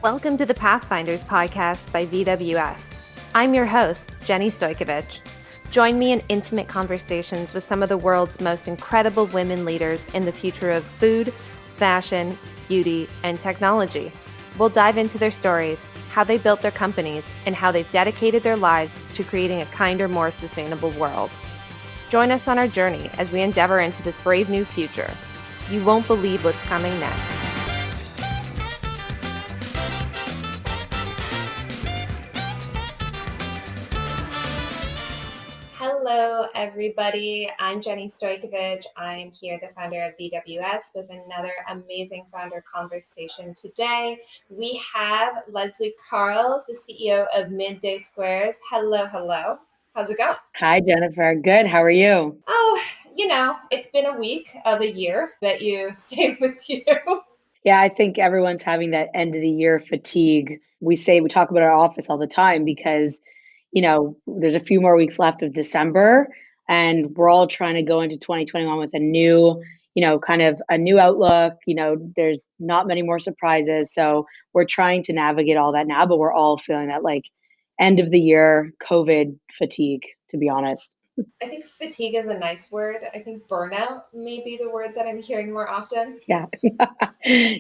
Welcome to the Pathfinders Podcast by VWS. I'm your host, Jenny Stojkovic. Join me in intimate conversations with some of the world's most incredible women leaders in the future of food, fashion, beauty, and technology. We'll dive into their stories, how they built their companies, and how they've dedicated their lives to creating a kinder, more sustainable world. Join us on our journey as we endeavor into this brave new future. You won't believe what's coming next. Hello, everybody. I'm Jenny Stojkovic. I'm here, the founder of VWS, with another amazing founder conversation today. We have Lezlie Karls, the CEO of Midday Squares. Hello. How's it going? Hi, Jennifer. Good. How are you? Oh, it's been a week of a year. Bet you, same with you. Yeah, I think everyone's having that end of the year fatigue. We talk about our office all the time because, there's a few more weeks left of December and we're all trying to go into 2021 with a new, kind of a new outlook. There's not many more surprises. So we're trying to navigate all that now, but we're all feeling that like end of the year COVID fatigue, to be honest. I think fatigue is a nice word. I think burnout may be the word that I'm hearing more often. Yeah.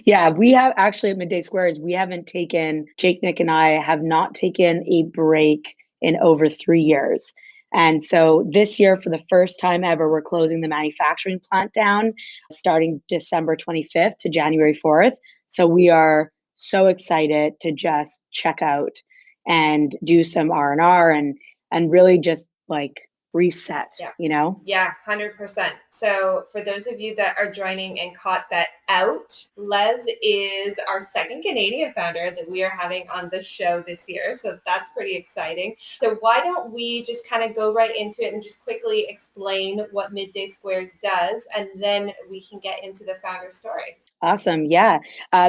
Yeah. We have actually at Midday Squares, Jake, Nick, and I have not taken a break in over 3 years. And so this year, for the first time ever, we're closing the manufacturing plant down starting December 25th to January 4th. So we are so excited to just check out and do some R&R and really just like reset, Yeah, 100%. So for those of you that are joining and caught that out, Les is our second Canadian founder that we are having on the show this year. So that's pretty exciting. So why don't we just kind of go right into it and just quickly explain what Midday Squares does, and then we can get into the founder story. Awesome. Yeah.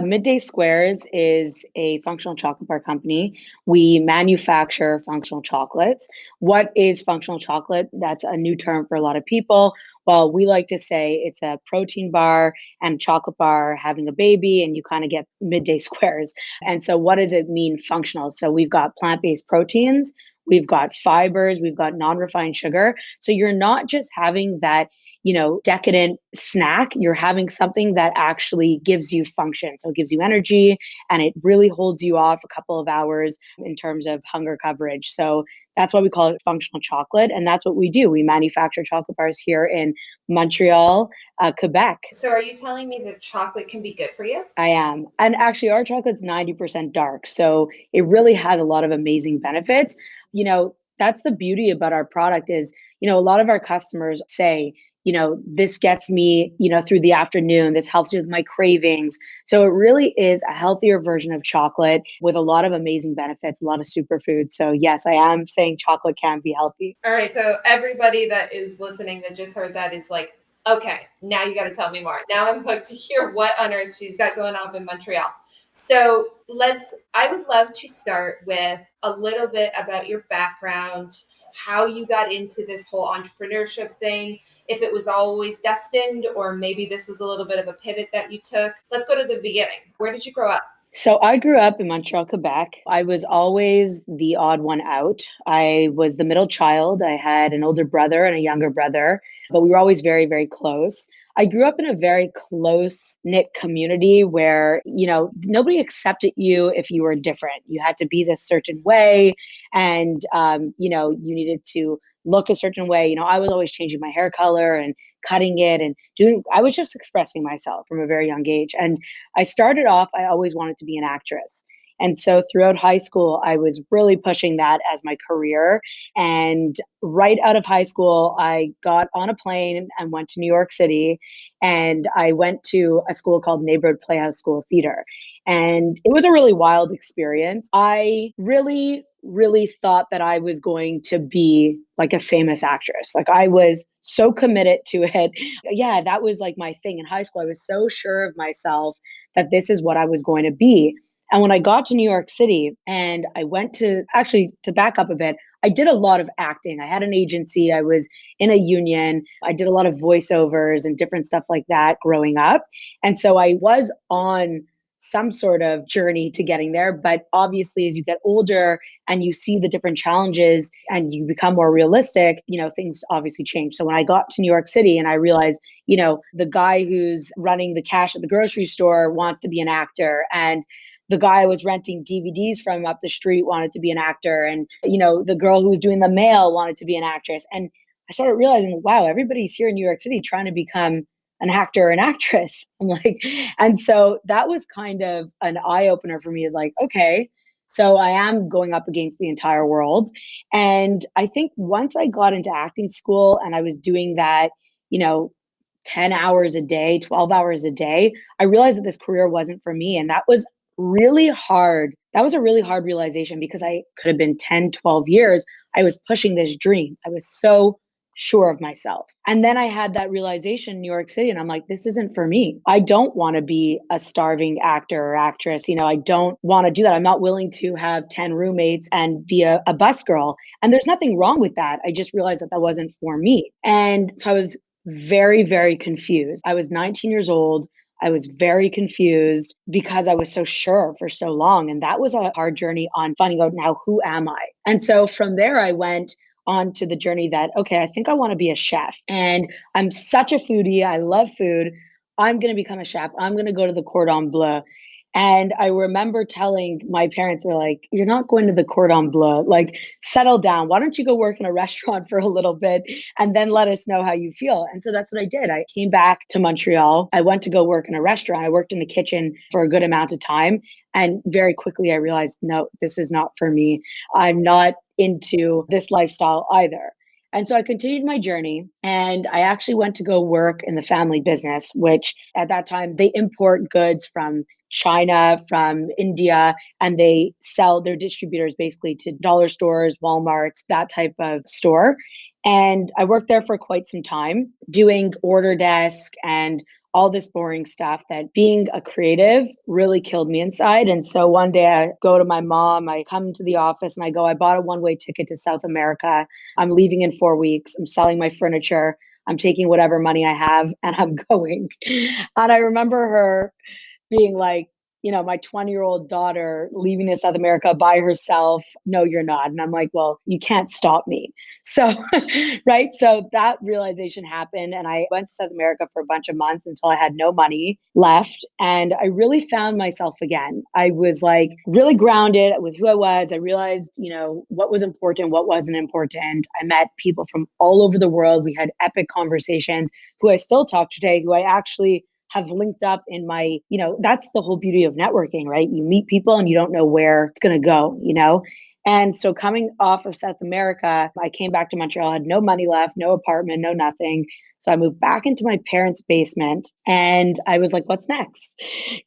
Midday Squares is a functional chocolate bar company. We manufacture functional chocolates. What is functional chocolate? That's a new term for a lot of people. Well, we like to say it's a protein bar and chocolate bar having a baby, and you kind of get Midday Squares. And so what does it mean functional? So we've got plant-based proteins, we've got fibers, we've got non-refined sugar. So you're not just having that decadent snack, you're having something that actually gives you function. So it gives you energy and it really holds you off a couple of hours in terms of hunger coverage. So that's why we call it functional chocolate. And that's what we do. We manufacture chocolate bars here in Montreal, Quebec. So are you telling me that chocolate can be good for you? I am. And actually, our chocolate's 90% dark. So it really has a lot of amazing benefits. That's the beauty about our product is, a lot of our customers say, this gets me, through the afternoon. This helps me with my cravings. So it really is a healthier version of chocolate with a lot of amazing benefits, a lot of superfoods. So yes, I am saying chocolate can be healthy. All right. So everybody that is listening that just heard that is like, okay, now you got to tell me more. Now I'm hooked to hear what on earth she's got going on in Montreal. So I would love to start with a little bit about your background, how you got into this whole entrepreneurship thing, if it was always destined, or maybe this was a little bit of a pivot that you took. Let's go to the beginning. Where did you grow up? So I grew up in Montreal, Quebec. I was always the odd one out. I was the middle child. I had an older brother and a younger brother, but we were always very, very close. I grew up in a very close-knit community where, nobody accepted you if you were different. You had to be this certain way and, you needed to look a certain way. I was always changing my hair color and cutting it and I was just expressing myself from a very young age. And I started off, I always wanted to be an actress. And so throughout high school, I was really pushing that as my career. And right out of high school, I got on a plane and went to New York City. And I went to a school called Neighborhood Playhouse School of Theater. And it was a really wild experience. I really, really thought that I was going to be like a famous actress. Like I was so committed to it. Yeah, that was like my thing in high school. I was so sure of myself that this is what I was going to be. And when I got to New York City and I went to back up a bit, I did a lot of acting. I had an agency. I was in a union. I did a lot of voiceovers and different stuff like that growing up. And so I was on some sort of journey to getting there. But obviously, as you get older and you see the different challenges and you become more realistic, things obviously change. So when I got to New York City and I realized, the guy who's running the cash at the grocery store wants to be an actor, and the guy I was renting DVDs from up the street wanted to be an actor, and the girl who was doing the mail wanted to be an actress. And I started realizing, wow, everybody's here in New York City trying to become an actor or an actress. I'm like, and so that was kind of an eye opener for me, is like, okay, so I am going up against the entire world. And I think once I got into acting school and I was doing that, you know, 10 hours a day, 12 hours a day, I realized that this career wasn't for me. And that was really hard. That was a really hard realization, because I could have been 10, 12 years. I was pushing this dream. I was so sure of myself. And then I had that realization in New York City, and I'm like, this isn't for me. I don't want to be a starving actor or actress. I don't want to do that. I'm not willing to have 10 roommates and be a bus girl. And there's nothing wrong with that. I just realized that that wasn't for me. And so I was very, very confused. I was 19 years old. I was very confused because I was so sure for so long. And that was a hard journey on finding out, now, who am I? And so from there, I went on to the journey that, okay, I think I want to be a chef. And I'm such a foodie. I love food. I'm going to become a chef. I'm going to go to the Cordon Bleu. And I remember telling my parents, they're like, you're not going to the Cordon Bleu, like, settle down. Why don't you go work in a restaurant for a little bit and then let us know how you feel? And so that's what I did. I came back to Montreal. I went to go work in a restaurant. I worked in the kitchen for a good amount of time. And very quickly I realized, no, this is not for me. I'm not into this lifestyle either. And so I continued my journey, and I actually went to go work in the family business, which at that time they import goods from China, from India, and they sell their distributors basically to dollar stores, Walmarts, that type of store. And I worked there for quite some time doing order desk and all this boring stuff, that being a creative really killed me inside. And so one day I go to my mom, I come to the office and I go, I bought a one-way ticket to South America. I'm leaving in 4 weeks. I'm selling my furniture. I'm taking whatever money I have and I'm going. And I remember her being like, my 20-year-old daughter leaving to South America by herself. No, you're not. And I'm like, well, you can't stop me. So, right. So that realization happened. And I went to South America for a bunch of months until I had no money left. And I really found myself again. I was like really grounded with who I was. I realized, what was important, what wasn't important. I met people from all over the world. We had epic conversations, who I still talk to today, who I actually have linked up in my, that's the whole beauty of networking, right? You meet people and you don't know where it's going to go, And so coming off of South America, I came back to Montreal, had no money left, no apartment, no nothing. So I moved back into my parents' basement and I was like, what's next?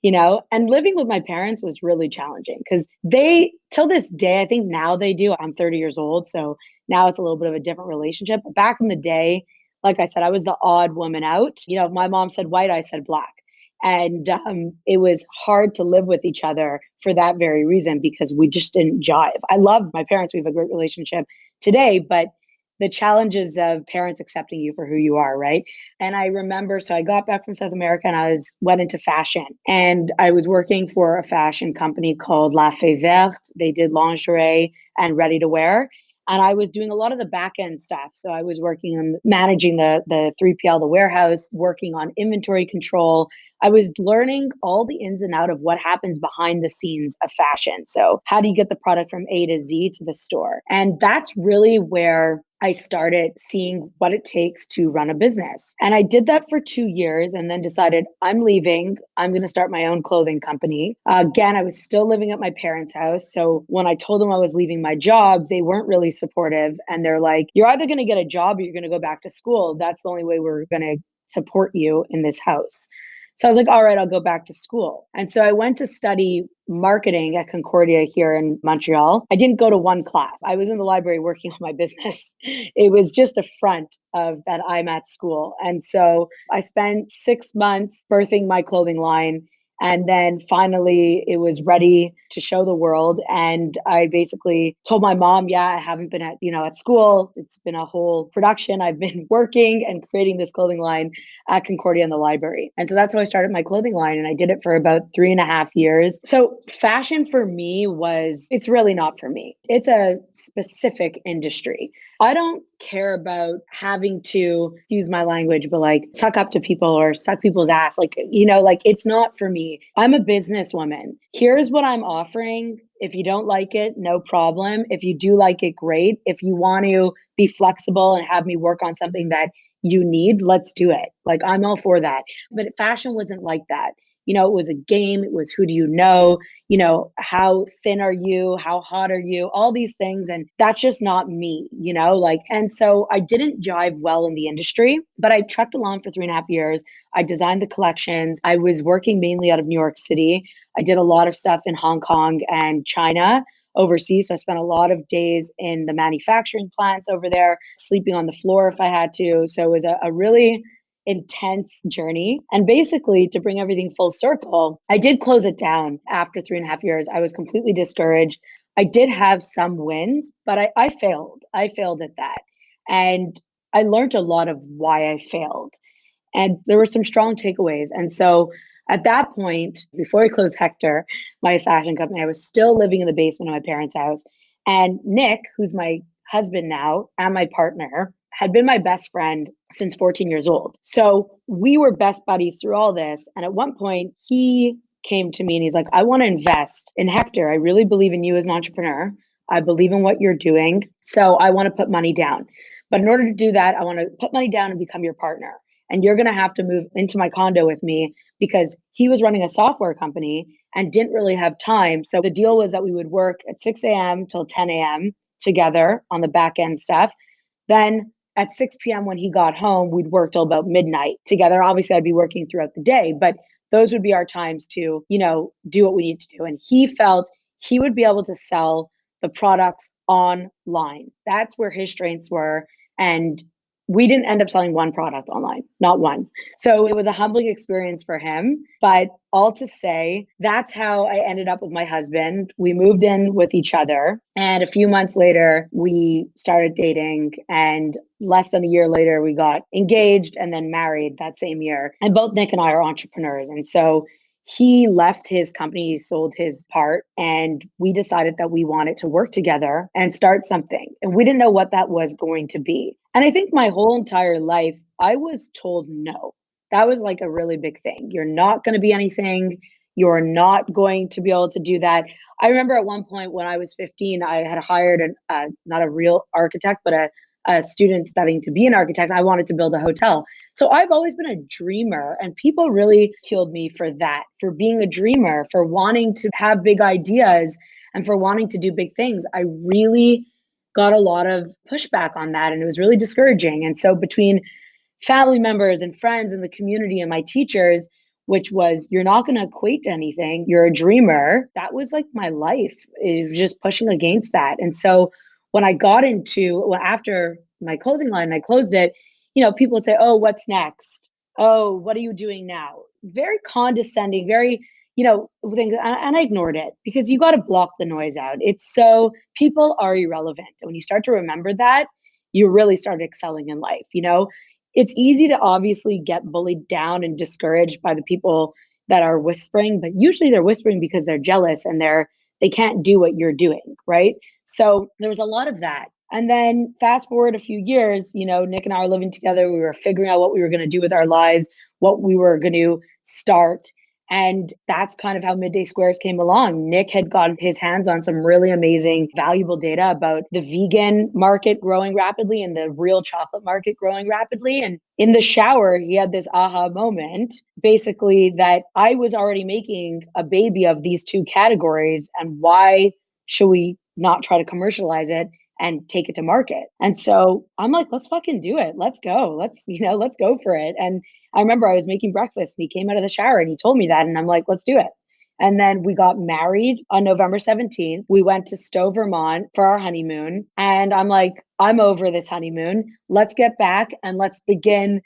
And living with my parents was really challenging, because they, till this day, I think now they do. I'm 30 years old. So now it's a little bit of a different relationship. But back in the day, like I said, I was the odd woman out. My mom said white, I said black. And it was hard to live with each other for that very reason, because we just didn't jive. I love my parents. We have a great relationship today, but the challenges of parents accepting you for who you are, right? And I remember, so I got back from South America and went into fashion. And I was working for a fashion company called La Fée Verte. They did lingerie and ready to wear. And I was doing a lot of the back end stuff. So I was working on managing the 3PL, the warehouse, working on inventory control. I was learning all the ins and out of what happens behind the scenes of fashion. So how do you get the product from A to Z to the store? And that's really where I started seeing what it takes to run a business. And I did that for 2 years and then decided, I'm leaving. I'm going to start my own clothing company. Again, I was still living at my parents' house. So when I told them I was leaving my job, they weren't really supportive. And they're like, you're either going to get a job or you're going to go back to school. That's the only way we're going to support you in this house. So I was like, all right, I'll go back to school. And so I went to study marketing at Concordia here in Montreal. I didn't go to one class. I was in the library working on my business. It was just a front of that I'm at school. And so I spent 6 months birthing my clothing line. And then finally it was ready to show the world. And I basically told my mom, yeah, I haven't been at school. It's been a whole production. I've been working and creating this clothing line at Concordia in the library. And so that's how I started my clothing line. And I did it for about 3.5 years. So fashion for me it's really not for me. It's a specific industry. I don't care about having to, excuse my language, but like suck up to people or suck people's ass. Like it's not for me. I'm a businesswoman. Here's what I'm offering. If you don't like it, no problem. If you do like it, great. If you want to be flexible and have me work on something that you need, let's do it. Like I'm all for that. But fashion wasn't like that. It was a game. It was who do you know? How thin are you? How hot are you? All these things. And that's just not me, and so I didn't jive well in the industry, but I trucked along for 3.5 years. I designed the collections. I was working mainly out of New York City. I did a lot of stuff in Hong Kong and China overseas. So I spent a lot of days in the manufacturing plants over there, sleeping on the floor if I had to. So it was a really intense journey. And basically, to bring everything full circle, I did close it down after 3.5 years. I was completely discouraged. I did have some wins, but I failed. I failed at that. And I learned a lot of why I failed. And there were some strong takeaways. And so at that point, before I closed Hector, my fashion company, I was still living in the basement of my parents' house. And Nick, who's my husband now and my partner, had been my best friend since 14 years old. So we were best buddies through all this. And at one point, he came to me and he's like, I want to invest in Hector. I really believe in you as an entrepreneur. I believe in what you're doing. So I want to put money down. But in order to do that, I want to put money down and become your partner. And you're going to have to move into my condo with me, because he was running a software company and didn't really have time. So the deal was that we would work at 6 a.m. till 10 a.m. together on the back end stuff. Then at 6 p.m. when he got home, we'd work till about midnight together. Obviously, I'd be working throughout the day, but those would be our times to, do what we need to do. And he felt he would be able to sell the products online. That's where his strengths were. And we didn't end up selling one product online, not one. So it was a humbling experience for him. But all to say, that's how I ended up with my husband. We moved in with each other. And a few months later, we started dating. And less than a year later, we got engaged and then married that same year. And both Nick and I are entrepreneurs. And so he left his company, he sold his part, and we decided that we wanted to work together and start something. And we didn't know what that was going to be. And I think my whole entire life, I was told no. That was like a really big thing. You're not going to be anything. You're not going to be able to do that. I remember at one point when I was 15, I had hired not a real architect, but a student studying to be an architect. I wanted to build a hotel. So I've always been a dreamer, and people really killed me for that, for being a dreamer, for wanting to have big ideas and for wanting to do big things. I really got a lot of pushback on that, and it was really discouraging. And so between family members and friends and the community and my teachers, which was, you're not going to equate to anything, you're a dreamer, that was like my life. It was just pushing against that. And so when I got after my clothing line, I closed it, people would say, oh, what's next? Oh, what are you doing now? Very condescending, very, things. And I ignored it, because you got to block the noise out. It's so, people are irrelevant. And when you start to remember that, you really start excelling in life. It's easy to obviously get bullied down and discouraged by the people that are whispering, but usually they're whispering because they're jealous and they can't do what you're doing, right? So there was a lot of that. And then fast forward a few years, Nick and I are living together. We were figuring out what we were going to do with our lives, what we were going to start. And that's kind of how Midday Squares came along. Nick had gotten his hands on some really amazing, valuable data about the vegan market growing rapidly and the real chocolate market growing rapidly. And in the shower, he had this aha moment, basically, that I was already making a baby of these two categories. And why should we not try to commercialize it and take it to market? And so I'm like, let's fucking do it. Let's go. Let's go for it. And I remember I was making breakfast and he came out of the shower and he told me that. And I'm like, let's do it. And then we got married on November 17th. We went to Stowe, Vermont for our honeymoon. And I'm like, I'm over this honeymoon. Let's get back and let's begin,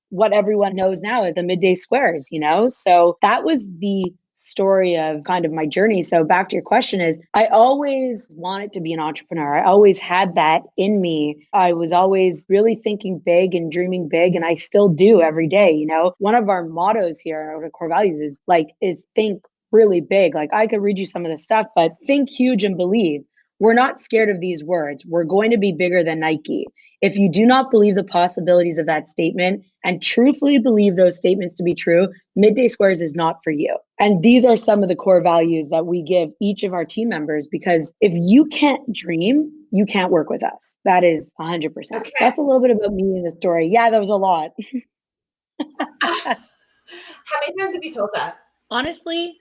what everyone knows now as the midday squares, So that was the story of kind of my journey. So back to your question is, I always wanted to be an entrepreneur. I always had that in me. I was always really thinking big and dreaming big, and I still do every day. One of our mottos here, our core values is think really big. Like, I could read you some of this stuff, but think huge and believe. We're not scared of these words. We're going to be bigger than Nike. If you do not believe the possibilities of that statement and truthfully believe those statements to be true, Midday Squares is not for you. And these are some of the core values that we give each of our team members, because if you can't dream, you can't work with us. That is 100%. Okay. That's a little bit about me in the story. Yeah, that was a lot. How many times have you told that? Honestly,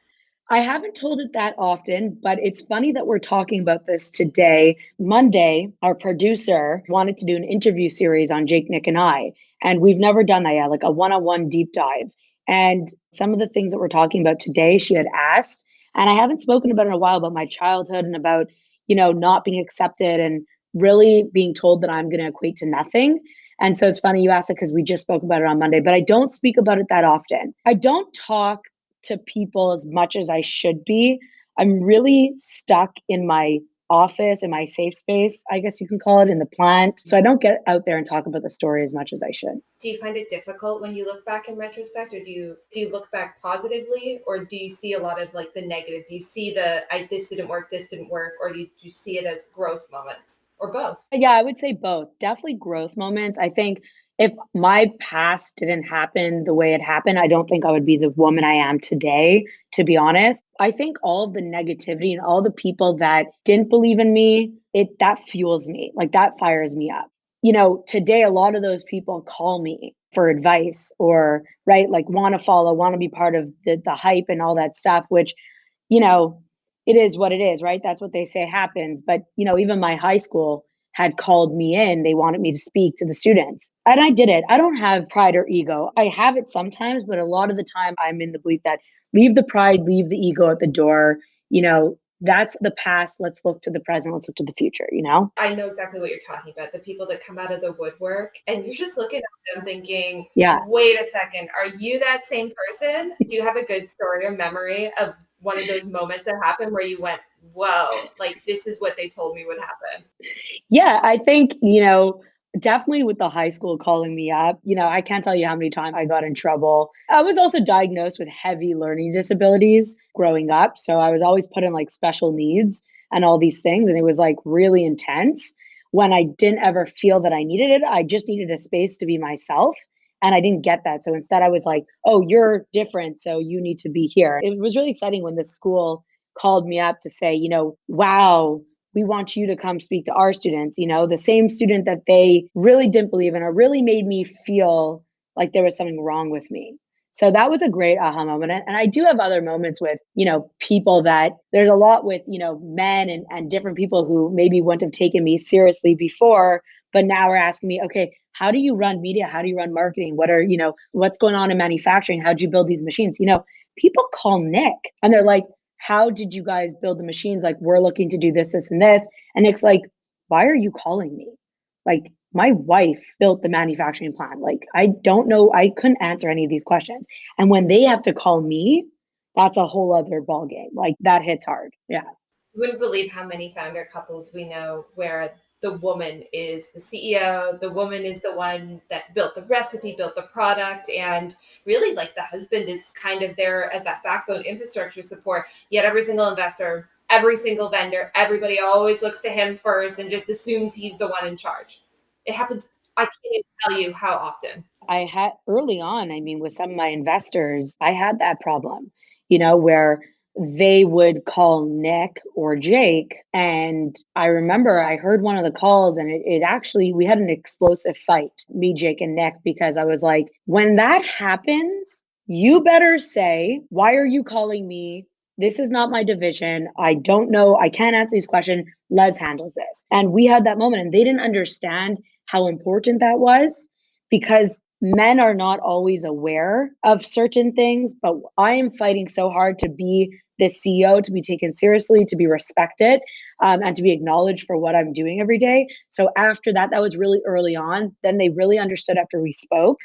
I haven't told it that often, but it's funny that we're talking about this today. Monday, our producer wanted to do an interview series on Jake, Nick, and I. And we've never done that yet, like a one-on-one deep dive. And some of the things that we're talking about today, she had asked. And I haven't spoken about it in a while, about my childhood and about, not being accepted and really being told that I'm going to equate to nothing. And so it's funny you asked it, because we just spoke about it on Monday, but I don't speak about it that often. I don't talk to people as much as I should be. I'm really stuck in my office, in my safe space, I guess you can call it, in the plant. So I don't get out there and talk about the story as much as I should. Do you find it difficult when you look back in retrospect, or do you look back positively, or do you see a lot of like the negative? Do you see this didn't work, or do you see it as growth moments, or both? Yeah, I would say both. Definitely growth moments. I think if my past didn't happen the way it happened, I don't think I would be the woman I am today, to be honest. I think all of the negativity and all the people that didn't believe in me, that fuels me. Like, that fires me up. Today a lot of those people call me for advice, or right, like, want to follow, want to be part of the hype and all that stuff, which, you know, it is what it is, right? That's what they say happens. But, even my high school had called me in. They wanted me to speak to the students. And I did it. I don't have pride or ego. I have it sometimes, but a lot of the time I'm in the belief that leave the pride, leave the ego at the door. That's the past. Let's look to the present. Let's look to the future, I know exactly what you're talking about. The people that come out of the woodwork and you're just looking at them thinking, Yeah. wait a second, are you that same person? Do you have a good story or memory of one of those moments that happened where you went, whoa, like, this is what they told me would happen? Yeah, I think, definitely with the high school calling me up, I can't tell you how many times I got in trouble. I was also diagnosed with heavy learning disabilities growing up. So I was always put in like special needs and all these things. And it was like really intense when I didn't ever feel that I needed it. I just needed a space to be myself. And I didn't get that. So instead, I was like, oh, you're different. So you need to be here. It was really exciting when the school called me up to say, wow, we want you to come speak to our students, the same student that they really didn't believe in, or really made me feel like there was something wrong with me. So that was a great aha moment. And I do have other moments with, people that there's a lot with, men and different people who maybe wouldn't have taken me seriously before, but now are asking me, okay, how do you run media? How do you run marketing? What are, what's going on in manufacturing? How'd you build these machines? People call Nick and they're like, how did you guys build the machines? Like, we're looking to do this, this, and this. And Nick's like, why are you calling me? Like, my wife built the manufacturing plant. Like, I don't know. I couldn't answer any of these questions. And when they have to call me, that's a whole other ballgame. Like, that hits hard. Yeah. You wouldn't believe how many founder couples we know where the woman is the CEO, the woman is the one that built the recipe, built the product, and really, like, the husband is kind of there as that backbone infrastructure support. Yet every single investor, every single vendor, everybody always looks to him first and just assumes he's the one in charge. It happens. I can't even tell you how often. I had early on, I mean, with some of my investors, I had that problem, where they would call Nick or Jake. And I remember I heard one of the calls, and it actually, we had an explosive fight, me, Jake, and Nick, because I was like, when that happens, you better say, why are you calling me? This is not my division. I don't know. I can't answer these questions. Les handles this. And we had that moment, and they didn't understand how important that was, because men are not always aware of certain things. But I am fighting so hard to be the CEO, to be taken seriously, to be respected, and to be acknowledged for what I'm doing every day. So after that, that was really early on. Then they really understood after we spoke.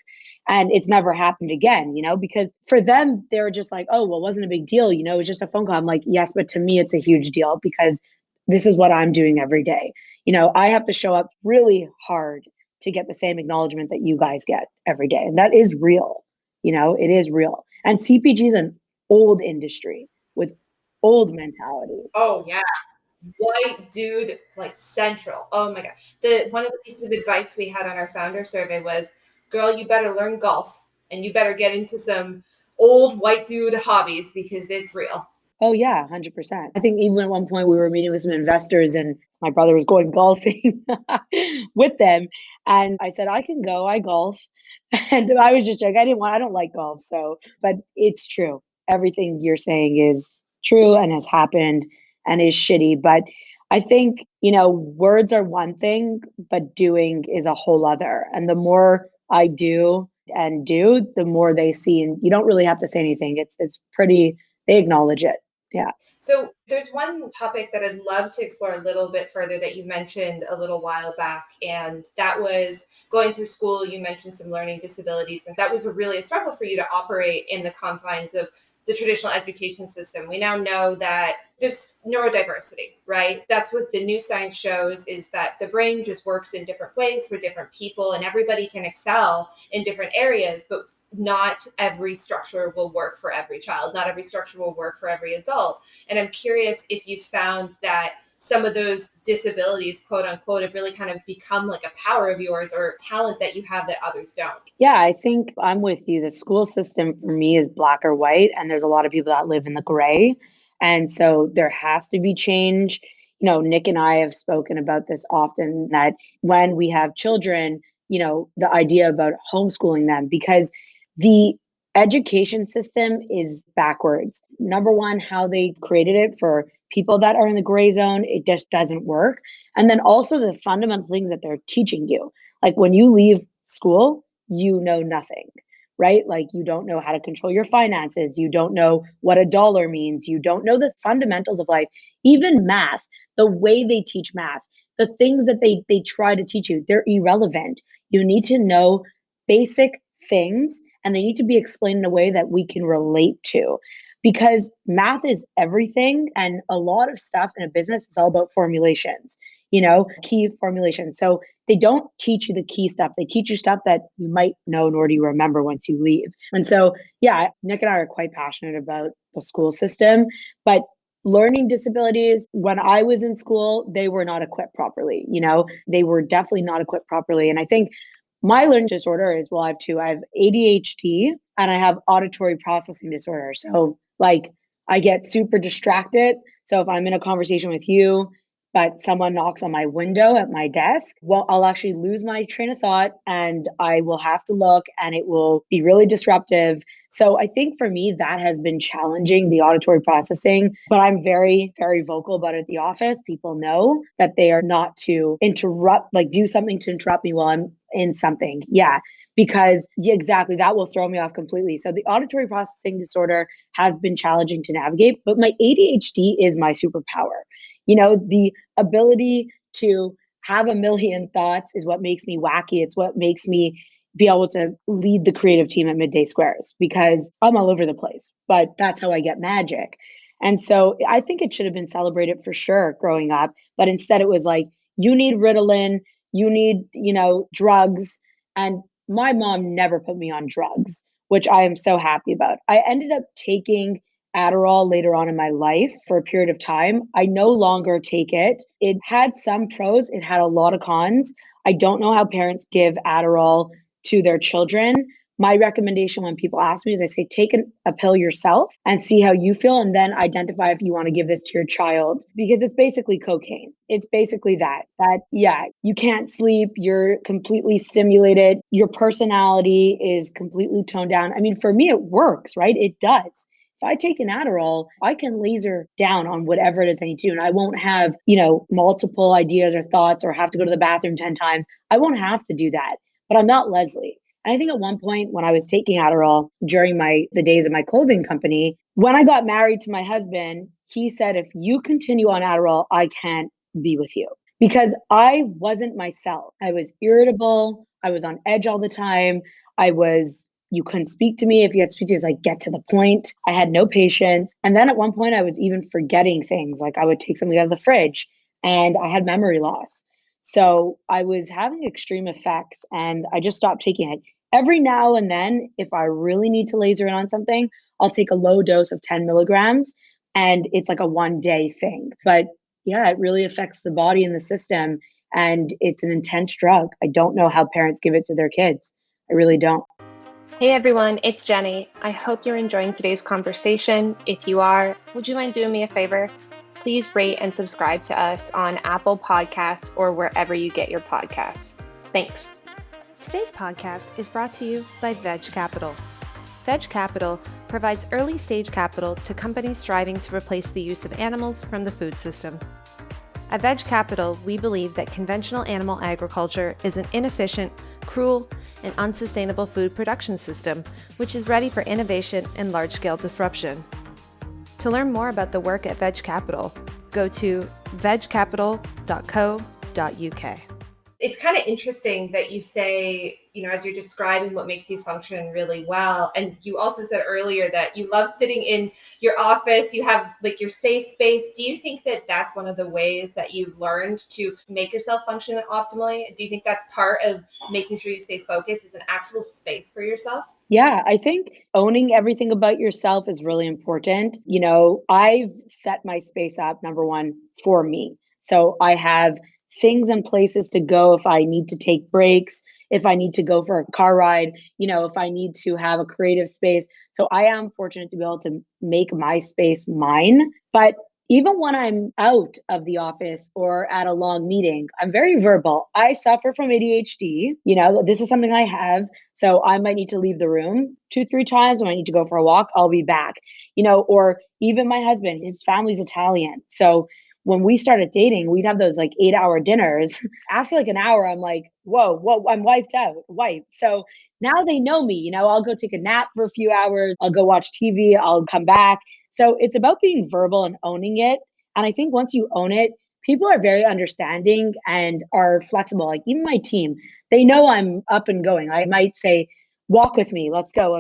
And it's never happened again, because for them, they're just like, oh, well, it wasn't a big deal. It was just a phone call. I'm like, yes, but to me, it's a huge deal because this is what I'm doing every day. I have to show up really hard to get the same acknowledgement that you guys get every day. And that is real. It is real. And CPG is an old industry with old mentality. Oh yeah. White dude, like central. Oh my gosh. One of the pieces of advice we had on our founder survey was, girl, you better learn golf and you better get into some old white dude hobbies because it's real. Oh yeah, 100%. I think even at one point we were meeting with some investors and my brother was going golfing with them. And I said, I can go, I golf. And I was just like, I don't like golf. So, but it's true. Everything you're saying is true and has happened and is shitty. But I think, words are one thing, but doing is a whole other. And the more I do and do, the more they see. And you don't really have to say anything. It's pretty, they acknowledge it. Yeah. So there's one topic that I'd love to explore a little bit further that you mentioned a little while back, and that was going through school. You mentioned some learning disabilities, and that was really a struggle for you to operate in the confines of the traditional education system. We now know that there's neurodiversity, right? That's what the new science shows, is that the brain just works in different ways for different people, and everybody can excel in different areas, but not every structure will work for every child. Not every structure will work for every adult. And I'm curious if you found that some of those disabilities, quote unquote, have really kind of become like a power of yours or talent that you have that others don't. Yeah, I think I'm with you. The school system for me is black or white, and there's a lot of people that live in the gray. And so there has to be change. Nick and I have spoken about this often, that when we have children, the idea about homeschooling them, because the education system is backwards. Number one, how they created it for people that are in the gray zone, it just doesn't work. And then also the fundamental things that they're teaching you. Like when you leave school, you know nothing, right? Like you don't know how to control your finances. You don't know what a dollar means. You don't know the fundamentals of life, even math, the way they teach math, the things that they try to teach you, they're irrelevant. You need to know basic things, and they need to be explained in a way that we can relate to, because math is everything. And a lot of stuff in a business is all about formulations, key formulations. So they don't teach you the key stuff. They teach you stuff that you might know nor do you remember once you leave. And so, yeah, Nick and I are quite passionate about the school system, but learning disabilities, when I was in school, they were not equipped properly. They were definitely not equipped properly. And I think my learning disorder is, well, I have two. I have ADHD and I have auditory processing disorder. So like I get super distracted. So if I'm in a conversation with you, but someone knocks on my window at my desk, well, I'll actually lose my train of thought and I will have to look and it will be really disruptive. So I think for me, that has been challenging, the auditory processing, but I'm very, very vocal about it at the office. People know that they are not to interrupt, like do something to interrupt me while I'm in something. Yeah, because exactly, that will throw me off completely. So the auditory processing disorder has been challenging to navigate, but my ADHD is my superpower. The ability to have a million thoughts is what makes me wacky. It's what makes me be able to lead the creative team at Midday Squares, because I'm all over the place, but that's how I get magic. And so I think it should have been celebrated for sure growing up, but instead it was like, you need Ritalin, you need, drugs. And my mom never put me on drugs, which I am so happy about. I ended up taking Adderall later on in my life for a period of time. I no longer take it. It had some pros, it had a lot of cons. I don't know how parents give Adderall to their children. My recommendation when people ask me is I say, take a pill yourself and see how you feel, and then identify if you want to give this to your child, because it's basically cocaine. It's basically yeah, you can't sleep. You're completely stimulated. Your personality is completely toned down. I mean, for me, it works, right? It does. If I take an Adderall, I can laser down on whatever it is I need to do. And I won't have, multiple ideas or thoughts or have to go to the bathroom 10 times. I won't have to do that. But I'm not Lezlie. And I think at one point when I was taking Adderall during the days of my clothing company, when I got married to my husband, he said, if you continue on Adderall, I can't be with you, because I wasn't myself. I was irritable. I was on edge all the time. You couldn't speak to me. If you had to speak to me, it's like, get to the point. I had no patience. And then at one point, I was even forgetting things. Like I would take something out of the fridge and I had memory loss. So I was having extreme effects and I just stopped taking it. Every now and then, if I really need to laser in on something, I'll take a low dose of 10 milligrams and it's like a 1 day thing. But yeah, it really affects the body and the system. And it's an intense drug. I don't know how parents give it to their kids. I really don't. Hey everyone, it's Jenny. I hope you're enjoying today's conversation. If you are, would you mind doing me a favor? Please rate and subscribe to us on Apple Podcasts or wherever you get your podcasts. Thanks. Today's podcast is brought to you by Veg Capital. Veg Capital provides early stage capital to companies striving to replace the use of animals from the food system. At Veg Capital, we believe that conventional animal agriculture is an inefficient, cruel, and unsustainable food production system, which is ready for innovation and large-scale disruption. To learn more about the work at Veg Capital, go to vegcapital.co.uk. It's kind of interesting that you say, as you're describing what makes you function really well. And you also said earlier that you love sitting in your office, you have like your safe space. Do you think that that's one of the ways that you've learned to make yourself function optimally? Do you think that's part of making sure you stay focused, is an actual space for yourself? Yeah, I think owning everything about yourself is really important. I've set my space up, number one, for me. So I have things and places to go if I need to take breaks, if I need to go for a car ride, if I need to have a creative space. So I am fortunate to be able to make my space mine. But even when I'm out of the office or at a long meeting, I'm very verbal. I suffer from ADHD. This is something I have. So I might need to leave the room 2-3 times. When I need to go for a walk, I'll be back. Or even my husband, his family's Italian. So when we started dating, we'd have those like 8-hour dinners. After like an hour, I'm like, whoa, I'm wiped out. So now they know me, I'll go take a nap for a few hours. I'll go watch TV. I'll come back. So it's about being verbal and owning it. And I think once you own it, people are very understanding and are flexible. Like even my team, they know I'm up and going. I might say, walk with me. Let's go.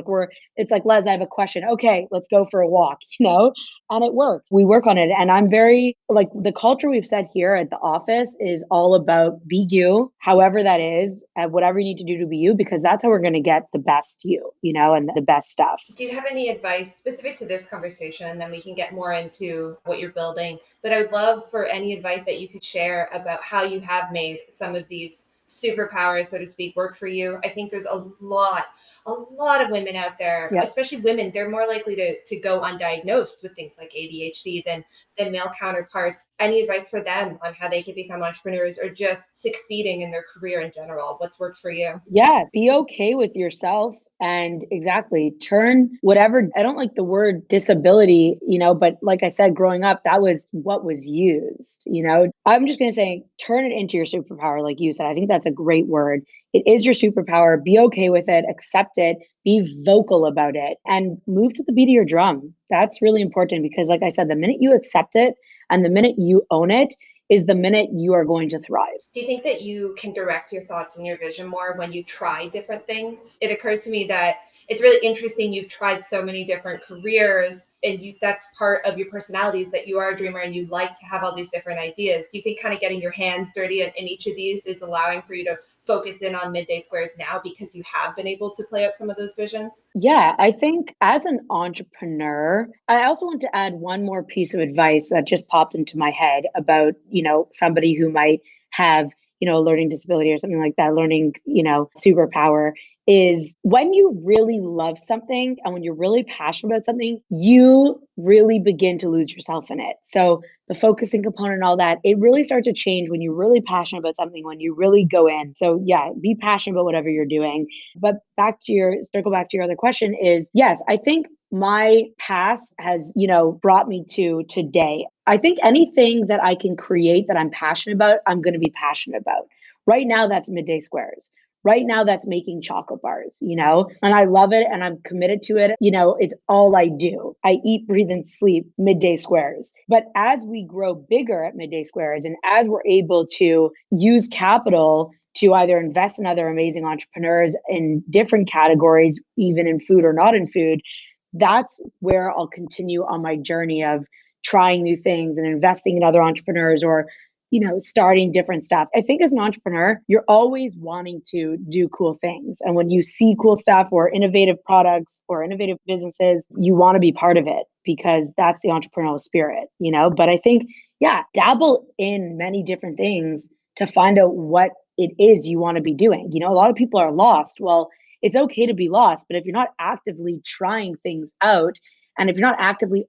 It's like, Les, I have a question. Okay, let's go for a walk, and it works. We work on it. And I'm very like the culture we've set here at the office is all about be you, however that is, and whatever you need to do to be you, because that's how we're going to get the best you, and the best stuff. Do you have any advice specific to this conversation? And then we can get more into what you're building. But I would love for any advice that you could share about how you have made some of these superpowers, so to speak, work for you. I think there's a lot of women out there, especially women, they're more likely to go undiagnosed with things like ADHD than male counterparts. Any advice for them on how they can become entrepreneurs or just succeeding in their career in general? What's worked for you? Yeah, be okay with yourself and exactly turn whatever. I don't like the word disability, but like I said, growing up, that was what was used, I'm just going to say, turn it into your superpower. Like you said, I think that's a great word. It is your superpower. Be okay with it, accept it, be vocal about it, and move to the beat of your drum. That's really important because like I said, the minute you accept it and the minute you own it, is the minute you are going to thrive. Do you think that you can direct your thoughts and your vision more when you try different things? It occurs to me that it's really interesting. You've tried so many different careers and that's part of your personality is that you are a dreamer and you like to have all these different ideas. Do you think kind of getting your hands dirty in each of these is allowing for you to focus in on midday squares now because you have been able to play out some of those visions? Yeah, I think as an entrepreneur, I also want to add one more piece of advice that just popped into my head about, somebody who might have, a learning disability or something like that, learning, superpower is when you really love something and when you're really passionate about something, you really begin to lose yourself in it. So the focusing component and all that, it really starts to change when you're really passionate about something, when you really go in. So yeah, be passionate about whatever you're doing. But circle back to your other question is, yes, I think my past has, brought me to today. I think anything that I can create that I'm passionate about, I'm going to be passionate about. Right now, that's midday squares. Right now, that's making chocolate bars, and I love it and I'm committed to it. It's all I do. I eat, breathe, and sleep midday squares. But as we grow bigger at midday squares and as we're able to use capital to either invest in other amazing entrepreneurs in different categories, even in food or not in food, that's where I'll continue on my journey of trying new things and investing in other entrepreneurs or, starting different stuff. I think as an entrepreneur, you're always wanting to do cool things. And when you see cool stuff or innovative products or innovative businesses, you want to be part of it because that's the entrepreneurial spirit, But I think, dabble in many different things to find out what it is you want to be doing. A lot of people are lost. Well, it's okay to be lost, but if you're not actively trying things out, and if you're not actively,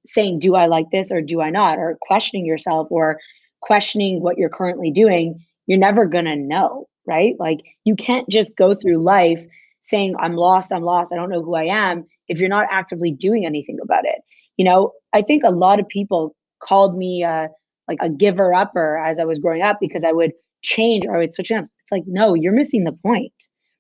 saying, do I like this or do I not, or questioning yourself or questioning what you're currently doing, you're never going to know, right? Like you can't just go through life saying, I'm lost, I don't know who I am, if you're not actively doing anything about it. I think a lot of people called me like a giver upper as I was growing up because I would change or I would switch up. It's like, no, you're missing the point,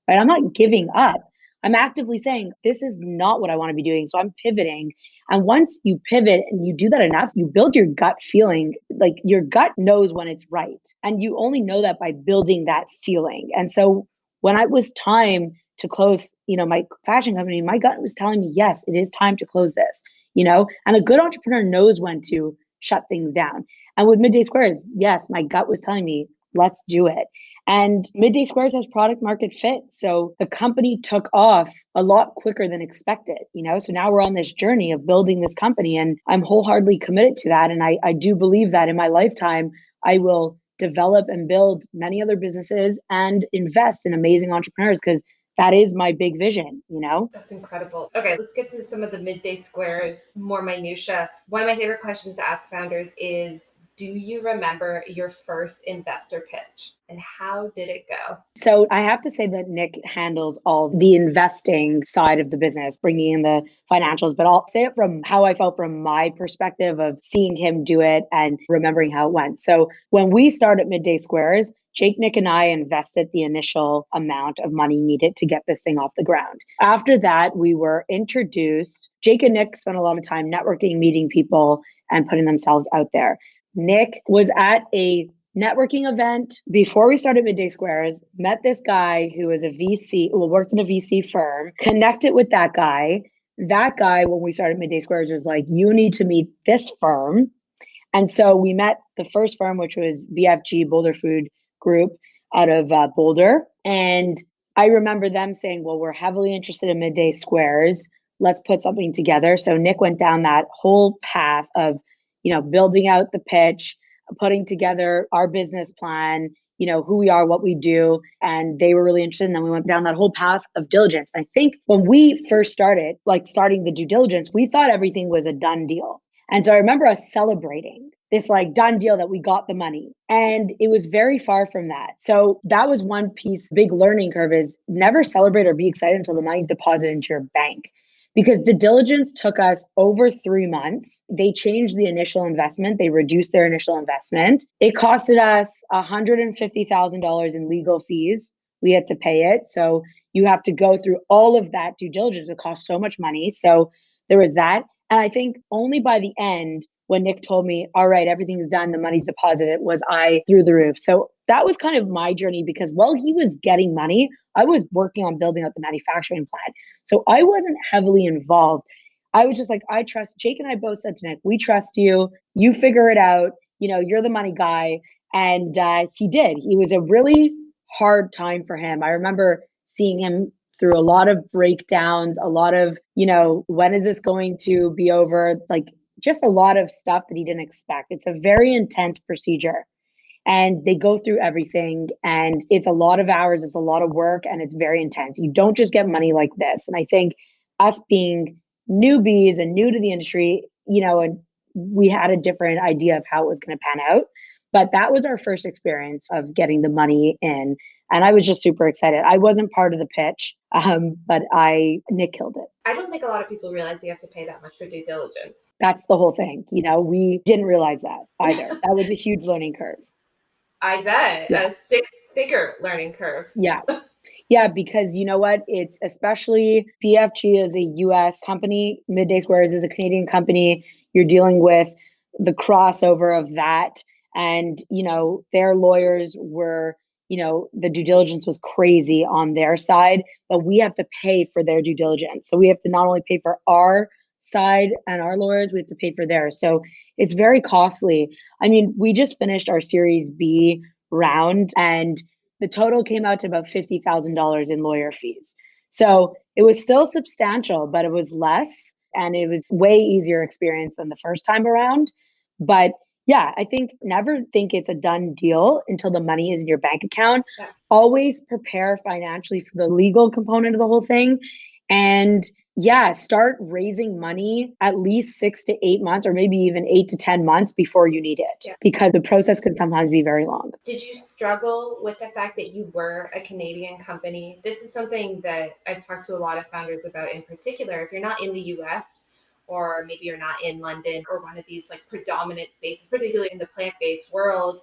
right? I'm not giving up. I'm actively saying, this is not what I want to be doing. So I'm pivoting. And once you pivot and you do that enough, you build your gut feeling. Like your gut knows when it's right. And you only know that by building that feeling. And so when it was time to close, my fashion company, my gut was telling me, yes, it is time to close this, and a good entrepreneur knows when to shut things down. And with Midday Squares, yes, my gut was telling me, let's do it. And Midday Squares has product market fit. So the company took off a lot quicker than expected, So now we're on this journey of building this company and I'm wholeheartedly committed to that. And I do believe that in my lifetime, I will develop and build many other businesses and invest in amazing entrepreneurs because that is my big vision, That's incredible. Okay, let's get to some of the Midday Squares, more minutia. One of my favorite questions to ask founders is, do you remember your first investor pitch and how did it go? So I have to say that Nick handles all the investing side of the business, bringing in the financials, but I'll say it from how I felt from my perspective of seeing him do it and remembering how it went. So when we started Midday Squares, Jake, Nick, and I invested the initial amount of money needed to get this thing off the ground. After that, we were introduced. Jake and Nick spent a lot of time networking, meeting people, and putting themselves out there. Nick was at a networking event before we started Midday Squares, met this guy who was a VC, who worked in a VC firm, connected with that guy. That guy, when we started Midday Squares, was like, you need to meet this firm. And so we met the first firm, which was BFG, Boulder Food Group, out of Boulder. And I remember them saying, well, we're heavily interested in Midday Squares. Let's put something together. So Nick went down that whole path of, building out the pitch, putting together our business plan, who we are, what we do. And they were really interested. And then we went down that whole path of diligence. I think when we first started, starting the due diligence, we thought everything was a done deal. And so I remember us celebrating this done deal that we got the money. And it was very far from that. So that was one piece, big learning curve is never celebrate or be excited until the money's deposited into your bank. Because due diligence took us over 3 months. They changed the initial investment. They reduced their initial investment. It costed us $150,000 in legal fees. We had to pay it. So you have to go through all of that due diligence. It costs so much money. So there was that. And I think only by the end, when Nick told me, all right, everything's done, the money's deposited, was I through the roof. So that was kind of my journey because while he was getting money, I was working on building out the manufacturing plant. So I wasn't heavily involved. I was just like, I trust, Jake and I both said to Nick, we trust you. You figure it out. You're the money guy. And he did. It was a really hard time for him. I remember seeing him through a lot of breakdowns, a lot of, when is this going to be over? Just a lot of stuff that he didn't expect. It's a very intense procedure and they go through everything and it's a lot of hours, it's a lot of work and it's very intense. You don't just get money like this. And I think us being newbies and new to the industry, and we had a different idea of how it was going to pan out. But that was our first experience of getting the money in. And I was just super excited. I wasn't part of the pitch, but Nick killed it. I don't think a lot of people realize you have to pay that much for due diligence. That's the whole thing. We didn't realize that either. That was a huge learning curve. I bet. Yeah. A 6-figure learning curve. Yeah. Yeah, because you know what? It's especially BFG is a US company. Midday Squares is a Canadian company. You're dealing with the crossover of that. And, their lawyers were, the due diligence was crazy on their side, but we have to pay for their due diligence. So we have to not only pay for our side and our lawyers, we have to pay for theirs. So it's very costly. I mean, we just finished our Series B round and the total came out to about $50,000 in lawyer fees. So it was still substantial, but it was less and it was way easier experience than the first time around. But yeah, I think never think it's a done deal until the money is in your bank account. Yeah. Always prepare financially for the legal component of the whole thing. And yeah, start raising money at least 6 to 8 months or maybe even 8 to 10 months before you need it, because the process can sometimes be very long. Did you struggle with the fact that you were a Canadian company? This is something that I've talked to a lot of founders about in particular. If you're not in the US, or maybe you're not in London or one of these like predominant spaces, particularly in the plant-based world,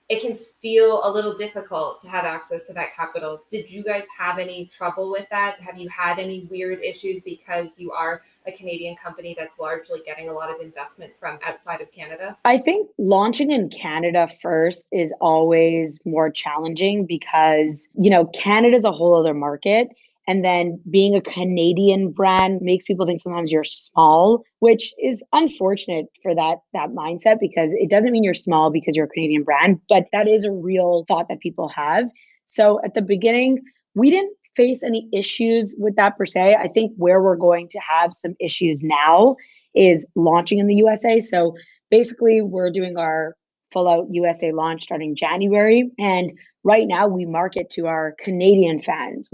it can feel a little difficult to have access to that capital. Did you guys have any trouble with that? Have you had any weird issues because you are a Canadian company that's largely getting a lot of investment from outside of Canada? I think launching in Canada first is always more challenging because, Canada's a whole other market. And then being a Canadian brand makes people think sometimes you're small, which is unfortunate for that mindset, because it doesn't mean you're small because you're a Canadian brand, but that is a real thought that people have. So at the beginning, we didn't face any issues with that per se. I think where we're going to have some issues now is launching in the USA. So basically, we're doing our full out USA launch starting January. And right now, we market to our Canadian fans.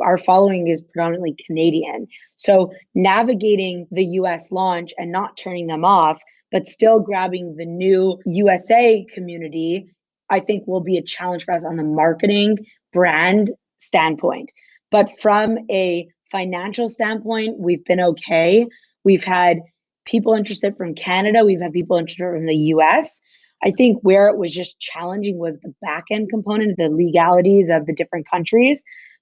Our following is predominantly Canadian. So navigating the US launch and not turning them off, but still grabbing the new USA community, I think will be a challenge for us on the marketing brand standpoint. But from a financial standpoint, we've been okay. We've had people interested from Canada. We've had people interested from the US. I think where it was just challenging was the back end component, the legalities of the different countries.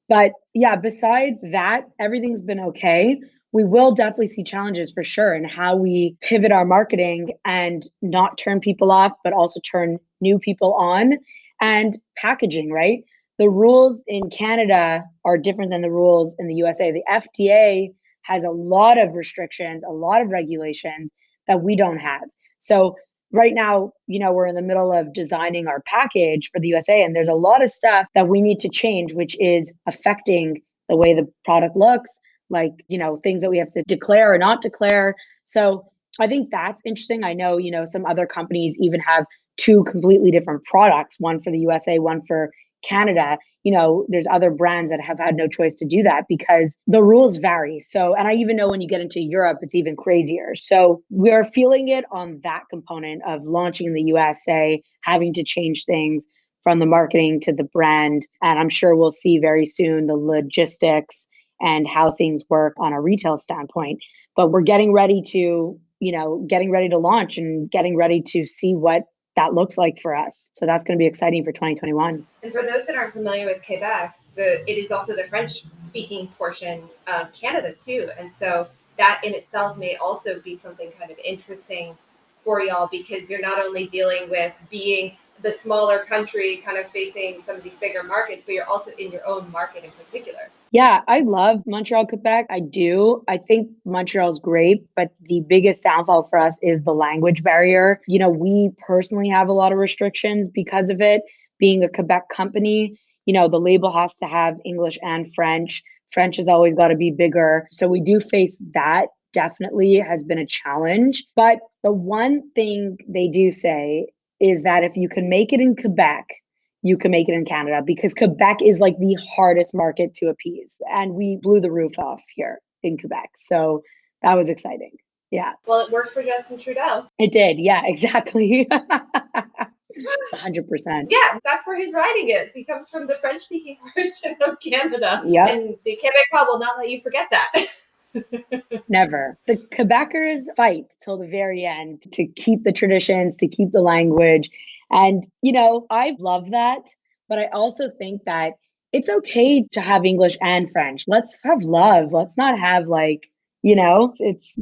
But yeah, besides that, everything's been okay. We will definitely see challenges for sure in how we pivot our marketing and not turn people off, but also turn new people on, and packaging, right? The rules in Canada are different than the rules in the USA. The FDA has a lot of restrictions, a lot of regulations that we don't have. So right now, we're in the middle of designing our package for the USA, and there's a lot of stuff that we need to change, which is affecting the way the product looks, like, things that we have to declare or not declare. So I think that's interesting. I know, some other companies even have two completely different products, one for the USA, one for Canada. There's other brands that have had no choice to do that because the rules vary. So, and I even know when you get into Europe, it's even crazier. So we're feeling it on that component of launching in the USA, having to change things from the marketing to the brand. And I'm sure we'll see very soon the logistics and how things work on a retail standpoint. But we're getting ready to launch and getting ready to see what that looks like for us. So that's going to be exciting for 2021. And for those that aren't familiar with Quebec, it is also the French-speaking portion of Canada too. And so that in itself may also be something kind of interesting for y'all, because you're not only dealing with being the smaller country kind of facing some of these bigger markets, but you're also in your own market in particular. Yeah, I love Montreal, Quebec. I do. I think Montreal's great, but the biggest downfall for us is the language barrier. We personally have a lot of restrictions because of it. Being a Quebec company, the label has to have English and French. French has always got to be bigger. So we do face that. Definitely has been a challenge. But the one thing they do say is that if you can make it in Quebec, you can make it in Canada, because Quebec is like the hardest market to appease. And we blew the roof off here in Quebec. So that was exciting. Yeah. Well, it worked for Justin Trudeau. It did. Yeah, exactly. 100%. Yeah, that's where his writing is. He comes from the French-speaking version of Canada. Yep. And the Quebecois will not let you forget that. Never. The Quebecers fight till the very end to keep the traditions, to keep the language. And, I love that. But I also think that it's okay to have English and French. Let's have love. Let's not have it's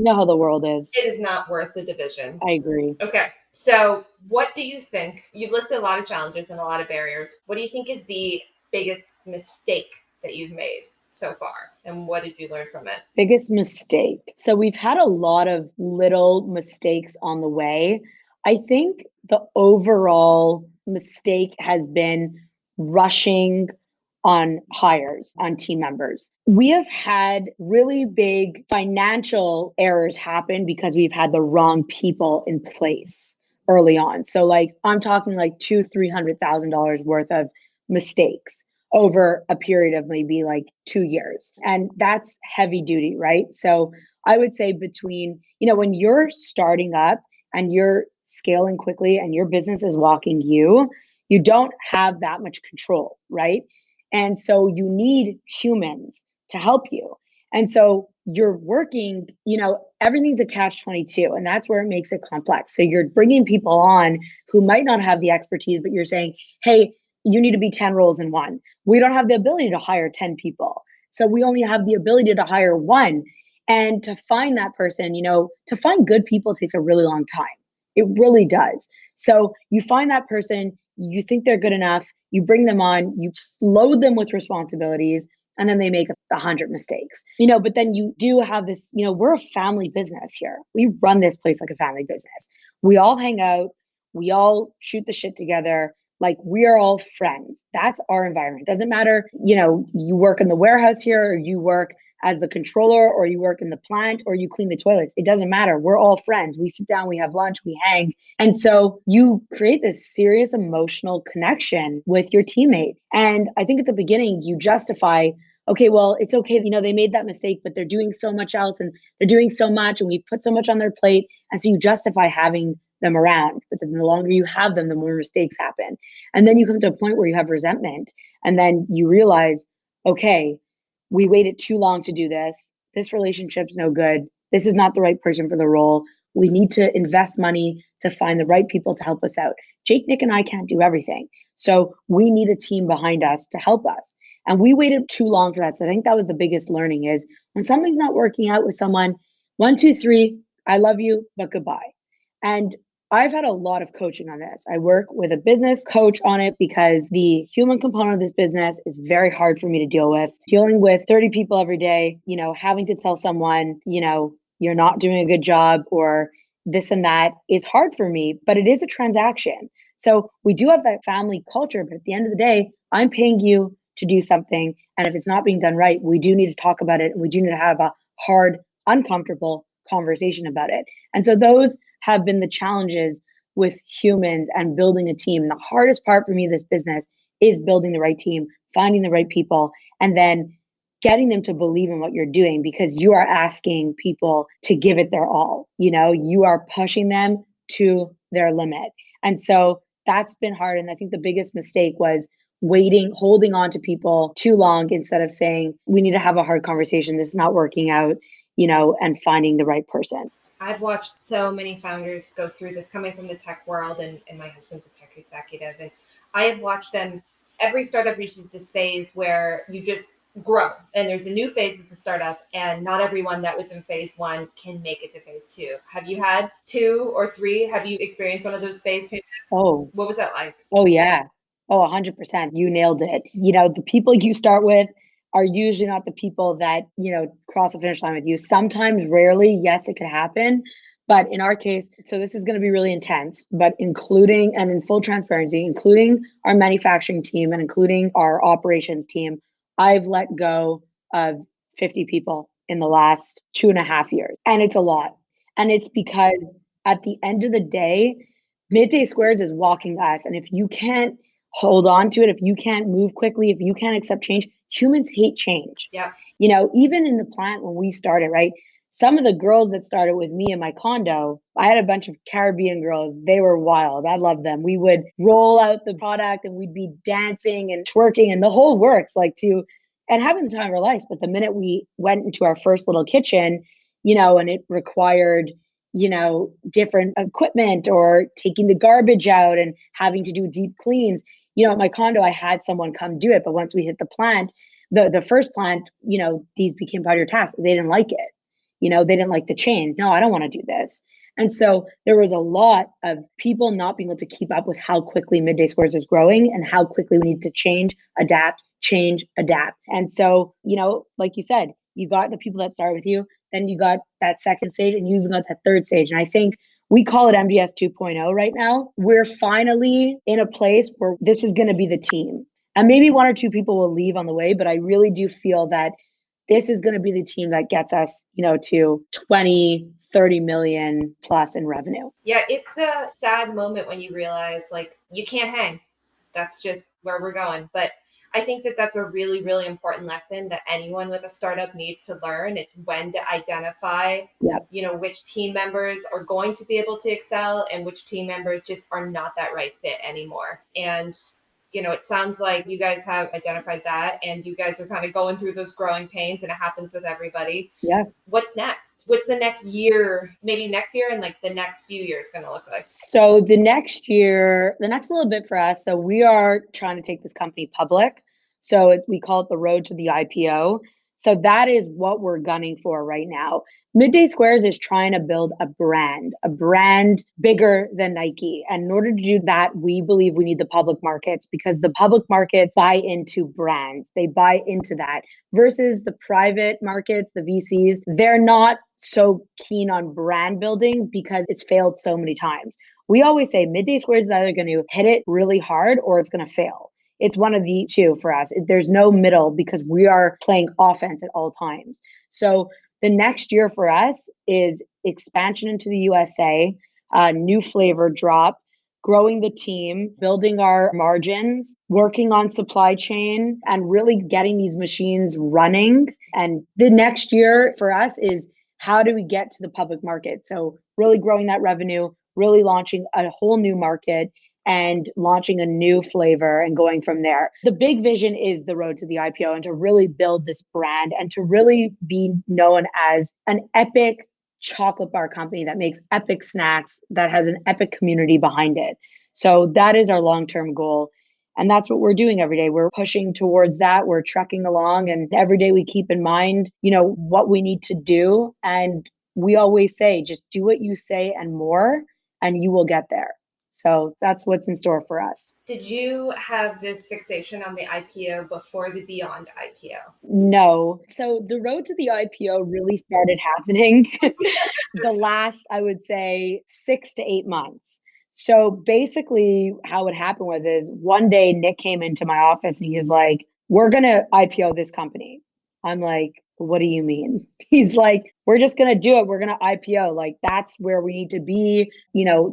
how the world is. It is not worth the division. I agree. Okay. So what do you think? You've listed a lot of challenges and a lot of barriers. What do you think is the biggest mistake that you've made so far? And what did you learn from it? Biggest mistake. So we've had a lot of little mistakes on the way. I think the overall mistake has been rushing on hires, on team members. We have had really big financial errors happen because we've had the wrong people in place early on. So like I'm talking like $200,000-300,000 worth of mistakes over a period of maybe like 2 years. And that's heavy duty, right? So I would say between, when you're starting up and you're scaling quickly and your business is walking you don't have that much control, right? And so you need humans to help you. And so you're working, everything's a catch 22, and that's where it makes it complex. So you're bringing people on who might not have the expertise, but you're saying, hey, you need to be 10 roles in one. We don't have the ability to hire 10 people. So we only have the ability to hire one. And to find that person, to find good people takes a really long time. It really does. So you find that person, you think they're good enough, you bring them on, you load them with responsibilities, and then they make 100 mistakes. But then you do have this, we're a family business here. We run this place like a family business. We all hang out, we all shoot the shit together. Like we are all friends. That's our environment. Doesn't matter, you work in the warehouse here, or you work as the controller, or you work in the plant, or you clean the toilets. It doesn't matter. We're all friends. We sit down, we have lunch, we hang. And so you create this serious emotional connection with your teammate. And I think at the beginning, you justify, okay, well, it's okay, they made that mistake, but they're doing so much else and they're doing so much and we put so much on their plate. And so you justify having them around. But then the longer you have them, the more mistakes happen. And then you come to a point where you have resentment. And then you realize, okay, we waited too long to do this. This relationship's no good. This is not the right person for the role. We need to invest money to find the right people to help us out. Jake, Nick, and I can't do everything. So we need a team behind us to help us. And we waited too long for that. So I think that was the biggest learning is when something's not working out with someone, 1, 2, 3, I love you, but goodbye. And I've had a lot of coaching on this. I work with a business coach on it because the human component of this business is very hard for me to deal with. Dealing with 30 people every day, having to tell someone, you're not doing a good job or this and that is hard for me, but it is a transaction. So we do have that family culture, but at the end of the day, I'm paying you to do something. And if it's not being done right, we do need to talk about it. And we do need to have a hard, uncomfortable conversation about it. And so those have been the challenges with humans and building a team. The hardest part for me, this business, is building the right team, finding the right people, and then getting them to believe in what you're doing because you are asking people to give it their all. You are pushing them to their limit. And so that's been hard. And I think the biggest mistake was holding on to people too long instead of saying, we need to have a hard conversation. This is not working out, and finding the right person. I've watched so many founders go through this coming from the tech world, and my husband's a tech executive. And I have watched them, every startup reaches this phase where you just grow and there's a new phase of the startup, and not everyone that was in phase 1 can make it to phase 2. Have you had 2 or 3? Have you experienced one of those phase changes? Oh, what was that like? Oh, yeah. Oh, 100%. You nailed it. The people you start with are usually not the people that, cross the finish line with you. Sometimes, rarely, yes, it could happen. But in our case, so this is going to be really intense, but including, and in full transparency, including our manufacturing team and including our operations team, I've let go of 50 people in the last 2.5 years. And it's a lot. And it's because at the end of the day, Midday Squares is walking us. And if you can't hold on to it, if you can't move quickly, if you can't accept change, humans hate change. Yeah. Even in the plant when we started, right? Some of the girls that started with me in my condo, I had a bunch of Caribbean girls. They were wild. I loved them. We would roll out the product and we'd be dancing and twerking and the whole works and having the time of our lives. But the minute we went into our first little kitchen, and it required different equipment or taking the garbage out and having to do deep cleans. At my condo, I had someone come do it. But once we hit the plant, the first plant, these became part of your task. They didn't like it. They didn't like the change. No, I don't want to do this. And so there was a lot of people not being able to keep up with how quickly Midday Squares is growing and how quickly we need to change, adapt. And so, like you said, you got the people that started with you, then you got that second stage, and you even got that third stage. And I think we call it MDS 2.0 right now. We're finally in a place where this is going to be the team. And maybe one or two people will leave on the way, but I really do feel that this is going to be the team that gets us, to 20, 30 million plus in revenue. Yeah, it's a sad moment when you realize like you can't hang. That's just where we're going. But I think that that's a really, really important lesson that anyone with a startup needs to learn. It's when to identify, Yep. Which team members are going to be able to excel and which team members just are not that right fit anymore. And it sounds like you guys have identified that and you guys are kind of going through those growing pains, and it happens with everybody. Yeah. What's next? What's the next year, maybe next year and like the next few years going to look like? So the next little bit for us, so we are trying to take this company public. So we call it the road to the IPO. So that is what we're gunning for right now. Midday Squares is trying to build a brand bigger than Nike. And in order to do that, we believe we need the public markets, because the public markets buy into brands. They buy into that versus the private markets, the VCs. They're not so keen on brand building because it's failed so many times. We always say Midday Squares is either going to hit it really hard or it's going to fail. It's one of the two for us. There's no middle because we are playing offense at all times. So the next year for us is expansion into the USA, new flavor drop, growing the team, building our margins, working on supply chain, and really getting these machines running. And the next year for us is how do we get to the public market? So really growing that revenue, really launching a whole new market and launching a new flavor and going from there. The big vision is the road to the IPO and to really build this brand and to really be known as an epic chocolate bar company that makes epic snacks, that has an epic community behind it. So that is our long-term goal. And that's what we're doing every day. We're pushing towards that. We're trekking along, and every day we keep in mind, what we need to do. And we always say, just do what you say and more, and you will get there. So that's what's in store for us. Did you have this fixation on the IPO before the Beyond IPO? No. So the road to the IPO really started happening the last, I would say, 6 to 8 months. So basically how it happened is one day Nick came into my office and he's like, we're going to IPO this company. I'm like, what do you mean? He's like, we're just going to do it. We're going to IPO. Like, that's where we need to be.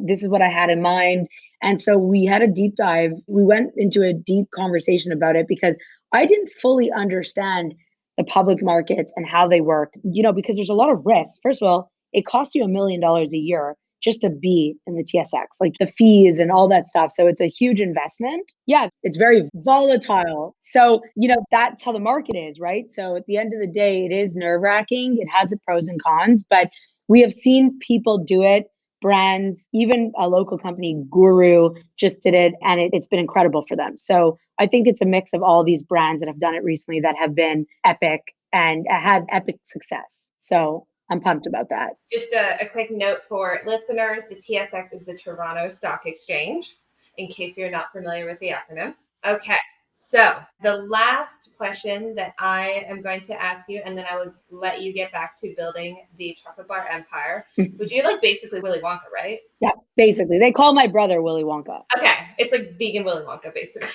This is what I had in mind. And so we had a deep dive. We went into a deep conversation about it because I didn't fully understand the public markets and how they work, because there's a lot of risk. First of all, it costs you $1 million a year just to be in the TSX, like the fees and all that stuff. So it's a huge investment. Yeah, it's very volatile. So, that's how the market is, right? So at the end of the day, it is nerve-wracking. It has its pros and cons, but we have seen people do it. Brands, even a local company, Guru, just did it, and it's been incredible for them. So I think it's a mix of all these brands that have done it recently that have been epic and had epic success. So I'm pumped about that. Just a quick note for listeners, the TSX is the Toronto Stock Exchange, in case you're not familiar with the acronym. Okay, so the last question that I am going to ask you, and then I will let you get back to building the chocolate bar empire. Would you like basically Willy Wonka, right? Yeah, basically. They call my brother Willy Wonka. Okay, it's like vegan Willy Wonka, basically.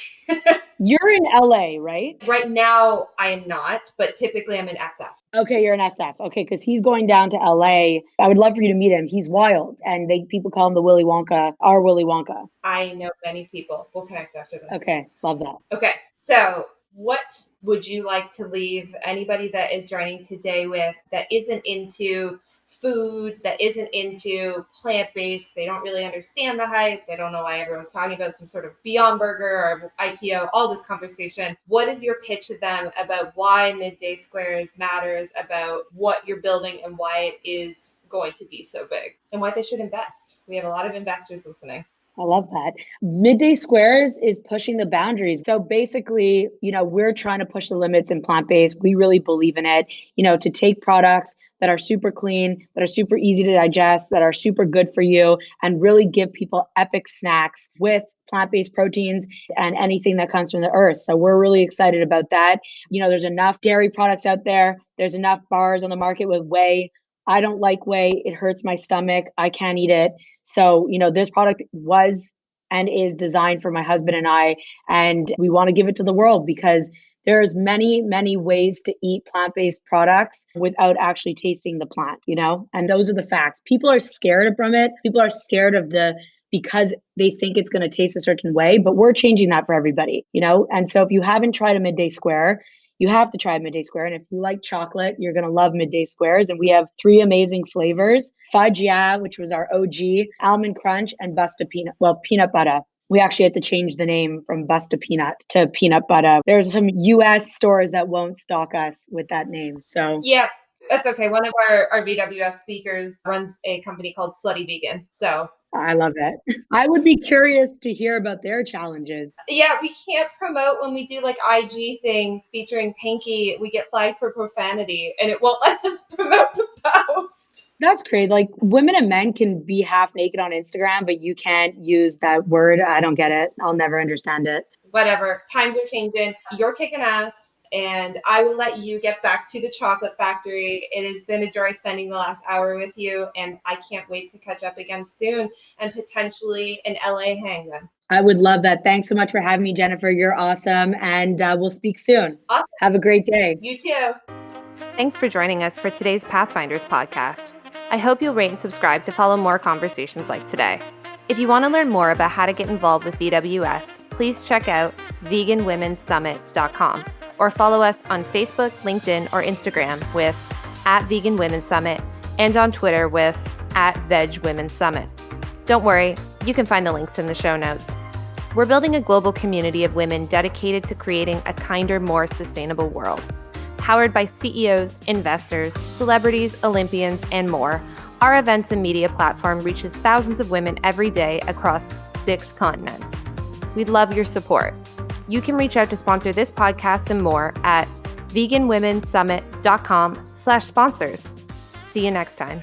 You're in LA, right? Right now, I am not, but typically I'm in SF. Okay, you're in SF. Okay, because he's going down to LA. I would love for you to meet him. He's wild, and people call him the Willy Wonka, our Willy Wonka. I know many people. We'll connect after this. Okay, love that. Okay, so what would you like to leave anybody that is joining today with that isn't into food, that isn't into plant-based? They don't really understand the hype. They don't know why everyone's talking about some sort of Beyond Burger or IPO, all this conversation. What is your pitch to them about why Midday Squares matters, about what you're building and why it is going to be so big and why they should invest? We have a lot of investors listening. I love that. Midday Squares is pushing the boundaries. So basically, we're trying to push the limits in plant-based. We really believe in it, to take products that are super clean, that are super easy to digest, that are super good for you, and really give people epic snacks with plant-based proteins and anything that comes from the earth. So we're really excited about that. There's enough dairy products out there. There's enough bars on the market with whey. I don't like whey. It hurts my stomach. I can't eat it. So, this product was and is designed for my husband and I, and we want to give it to the world because there's many, many ways to eat plant-based products without actually tasting the plant, and those are the facts. People are scared from it. People are scared of because they think it's going to taste a certain way, but we're changing that for everybody, and so if you haven't tried a Midday Square, you have to try Midday Square. And if you like chocolate, you're going to love Midday Squares. And we have 3 amazing flavors: Fudge Yeah, which was our OG, Almond Crunch, and Peanut Butter. We actually had to change the name from Busta Peanut to Peanut Butter. There's some US stores that won't stock us with that name. So yeah, that's okay. One of our VWS speakers runs a company called Slutty Vegan. So I love it. I would be curious to hear about their challenges. Yeah, we can't promote when we do like IG things featuring Pinky. We get flagged for profanity and it won't let us promote the post. That's crazy. Like, women and men can be half naked on Instagram, but you can't use that word. I don't get it. I'll never understand it. Whatever. Times are changing. You're kicking ass. And I will let you get back to the chocolate factory. It has been a joy spending the last hour with you, and I can't wait to catch up again soon and potentially an LA hang then. I would love that. Thanks so much for having me, Jennifer. You're awesome, and we'll speak soon. Awesome. Have a great day. You too. Thanks for joining us for today's Pathfinders podcast. I hope you'll rate and subscribe to follow more conversations like today. If you want to learn more about how to get involved with VWS, please check out veganwomensummit.com. or follow us on Facebook, LinkedIn, or Instagram with @VeganWomenSummit and on Twitter with @VegWomenSummit. Don't worry, you can find the links in the show notes. We're building a global community of women dedicated to creating a kinder, more sustainable world. Powered by CEOs, investors, celebrities, Olympians, and more, our events and media platform reaches thousands of women every day across 6 continents. We'd love your support. You can reach out to sponsor this podcast and more at veganwomensummit.com/sponsors. See you next time.